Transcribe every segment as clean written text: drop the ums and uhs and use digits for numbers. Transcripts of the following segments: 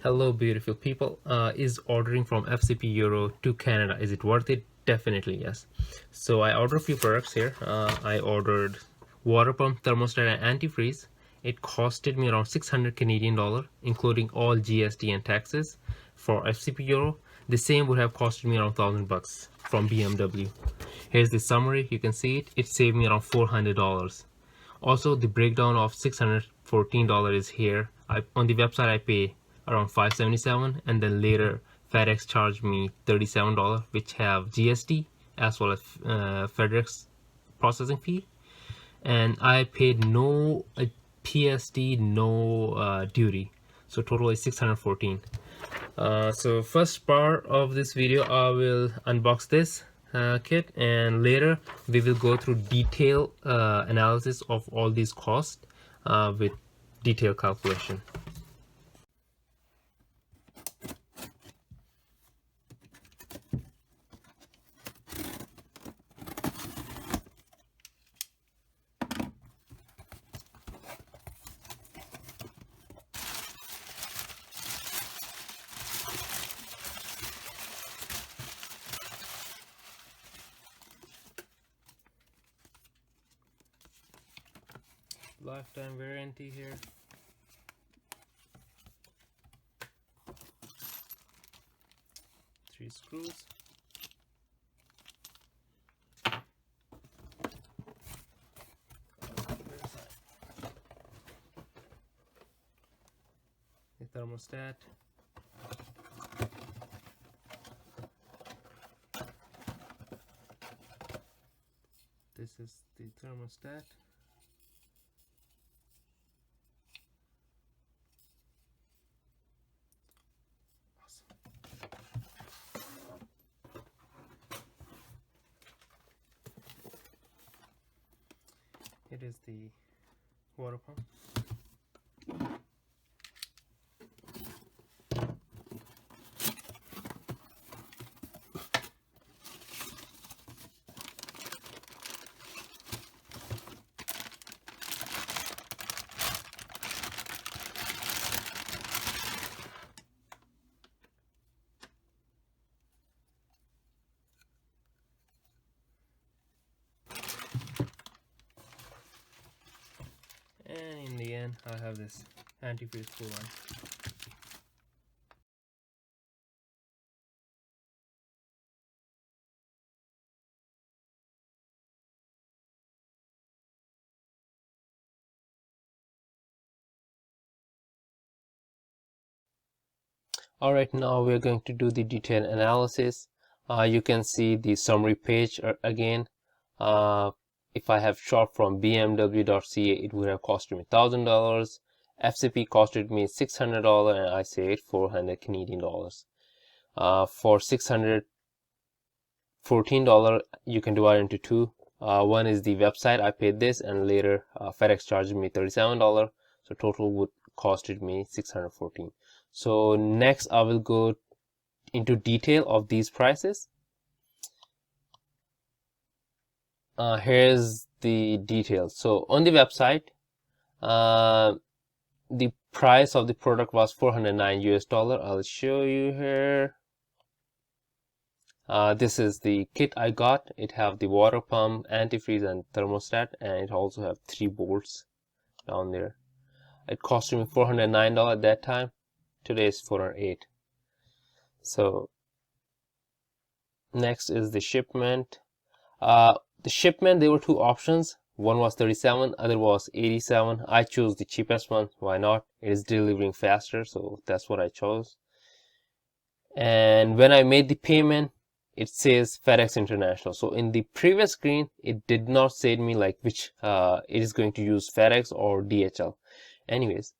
Hello beautiful people. Is ordering from FCP Euro to Canada, is it worth it? Definitely yes. So I ordered a few products here. I ordered water pump, thermostat and antifreeze. It costed me around 600 Canadian dollar, including all GST and taxes. For FCP Euro, the same would have costed me around $1,000 from BMW. Here's the summary. You can see it saved me around $400. Also, the breakdown of $614 is here. On the website I pay around $577, and then later FedEx charged me $37, which have GST as well as FedEx processing fee, and I paid no PST, no duty, so total is 614. So first part of this video I will unbox this kit, and later we will go through detailed analysis of all these costs with detailed calculation. Lifetime warranty here. Three screws. The thermostat. This is the thermostat. It is the water pump. And in the end, I have this antifreeze coolant. Alright, now we're going to do the detailed analysis. You can see the summary page again. If I have shop from BMW.ca, it would have costed me $1,000. FCP costed me $600, and I saved 400 Canadian dollars. For $614, you can divide into two. One is the website, I paid this, and later FedEx charged me $37. So total would costed me $614. So next I will go into detail of these prices. Here's the details. So on the website, the price of the product was $409 US. I'll show you here. This is the kit I got. It have the water pump, antifreeze and thermostat, and it also have 3 bolts down there. It cost me $409 at that time. Today is $408. So next is the shipment. The shipment, there were 2 options. One was 37, other was 87. I chose the cheapest one. Why not? It is delivering faster, so that's what I chose. And when I made the payment, it says FedEx International. So in the previous screen, it did not say to me like which it is going to use FedEx or DHL. Anyways,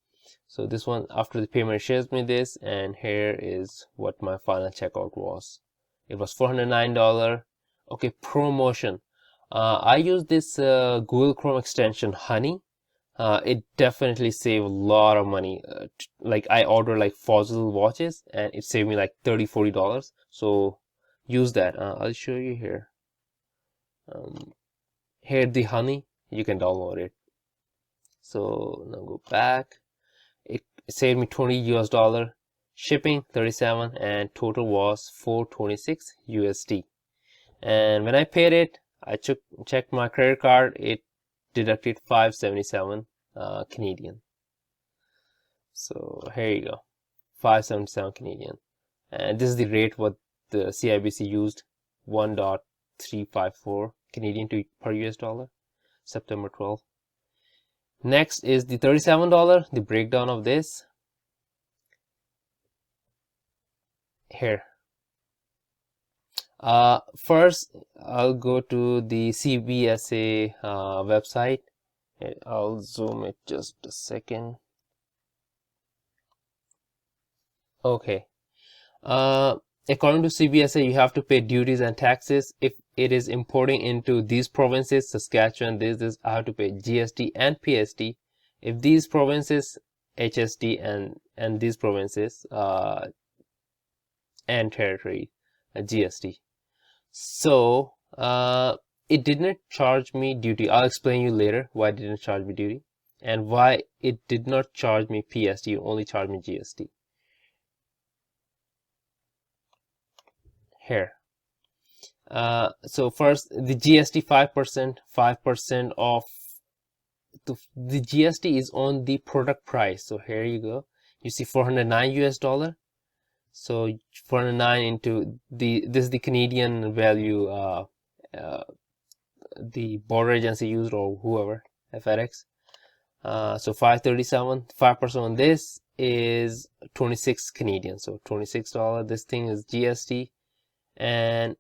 so this one, after the payment, shares me this, and here is what my final checkout was. It was $409. Okay, promotion. I used this Google Chrome extension Honey. It definitely saved a lot of money. Like I ordered like Fossil watches, and it saved me like $30-40. So use that. I'll show you here. Here the Honey, you can download it. So now go back. It saved me $20 US. shipping 37, and total was 426 USD. And when I paid it, I checked my credit card, it deducted 577 Canadian. So here you go, 577 Canadian. And this is the rate what the CIBC used, 1.354 Canadian per US dollar, September 12th. Next is the $37, the breakdown of this. Here. First, I'll go to the CBSA website. I'll zoom it just a second. Okay. According to CBSA, you have to pay duties and taxes if it is importing into these provinces, Saskatchewan, this, I have to pay GST and PST. If these provinces, HST and these provinces, and territory, GST. So, it did not charge me duty. I'll explain you later why it didn't charge me duty and why it did not charge me PST, only charged me GST. Here. So first, the GST 5% of the GST is on the product price. So here you go. You see 409 US dollar. So 409 into this is the Canadian value the border agency used, or whoever, FedEx. So 537, 5% on this is 26 Canadian. So $26. This thing is GST. And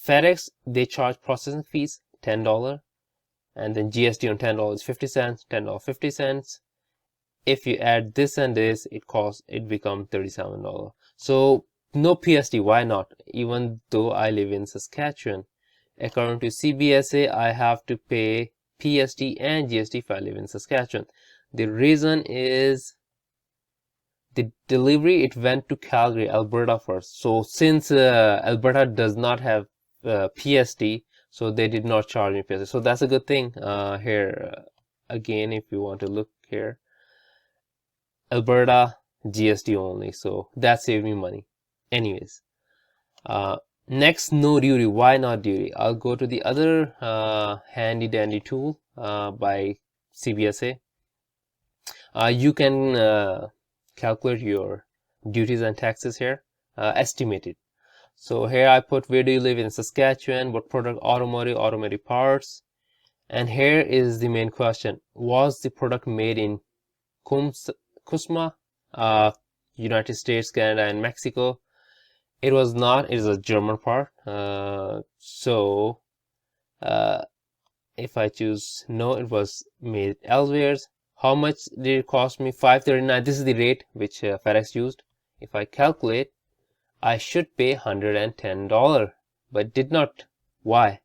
FedEx, they charge processing fees $10, and then GST on $10 is 50 cents, $10 50 cents. If you add this and this, it becomes $37. So no PST. Why not? Even though I live in Saskatchewan, according to CBSA, I have to pay PST and GST if I live in Saskatchewan. The reason is the delivery, it went to Calgary, Alberta first. So since Alberta does not have PST, so they did not charge me PST. So that's a good thing. Here again, if you want to look here, Alberta GST only, so that saved me money. Anyways, next, no duty. Why not duty? I'll go to the other handy dandy tool by CBSA. You can calculate your duties and taxes here, estimated. So here I put, where do you live in Saskatchewan, what product, automotive parts. And here is the main question: was the product made in CUSMA, United States, Canada, and Mexico? It was not. It is a German part. So if I choose no, it was made elsewhere. How much did it cost me? $539. This is the rate which FedEx used. If I calculate, I should pay $110, but did not. Why?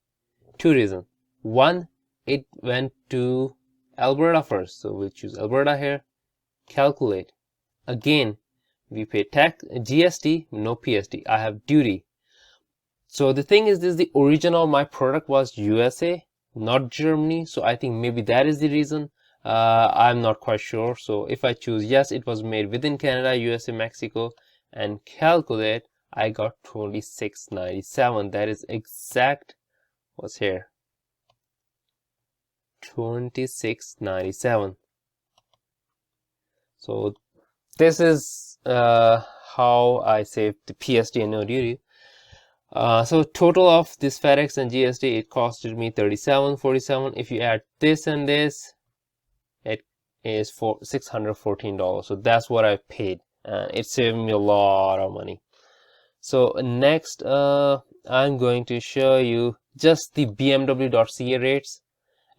Two reasons. One, it went to Alberta first, so we'll choose Alberta here. Calculate. Again, we pay tax, GST, no PST. I have duty. So the thing is this: the original my product was USA, not Germany. So I think maybe that is the reason. I'm not quite sure. So if I choose yes, it was made within Canada, USA, Mexico, and calculate, I got $26.97. That is exact. What's here? $26.97. So this is how I saved the PST and no duty. So total of this FedEx and GST, it costed me $37.47. If you add this and this, it is for $614. So that's what I paid, and it saved me a lot of money. So next, I'm going to show you just the BMW.ca rates.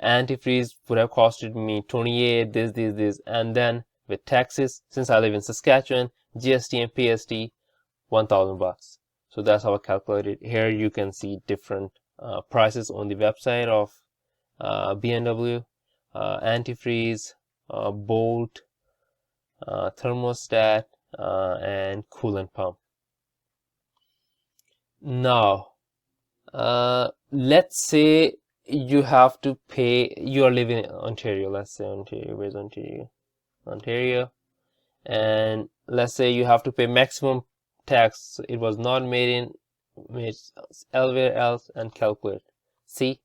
Antifreeze would have costed me 28, this, and then with taxes, since I live in Saskatchewan, GST and PST, $1,000. So that's how I calculated. Here you can see different prices on the website of BMW, Antifreeze, Bolt, Thermostat, and Coolant pump. Now, let's say you have to pay, you are living in Ontario. Let's say Ontario. Where's Ontario? Ontario. And let's say you have to pay maximum tax. It was not made elsewhere else, and calculate. See,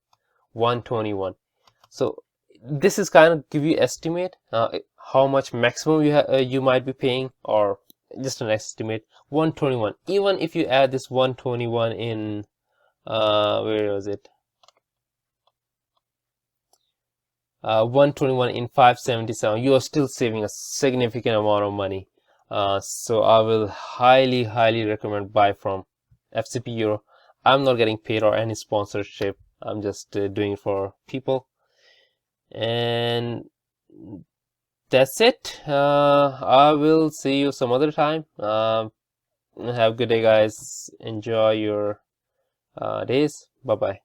121. So this is kind of give you estimate how much maximum you might be paying, or just an estimate. 121. Even if you add this 121 in where was it? 121 in 577, you are still saving a significant amount of money. So I will highly recommend buy from FCP Euro. I'm not getting paid or any sponsorship. I'm just doing it for people. And that's it. I will see you some other time. Have a good day, guys. Enjoy your days. Bye bye.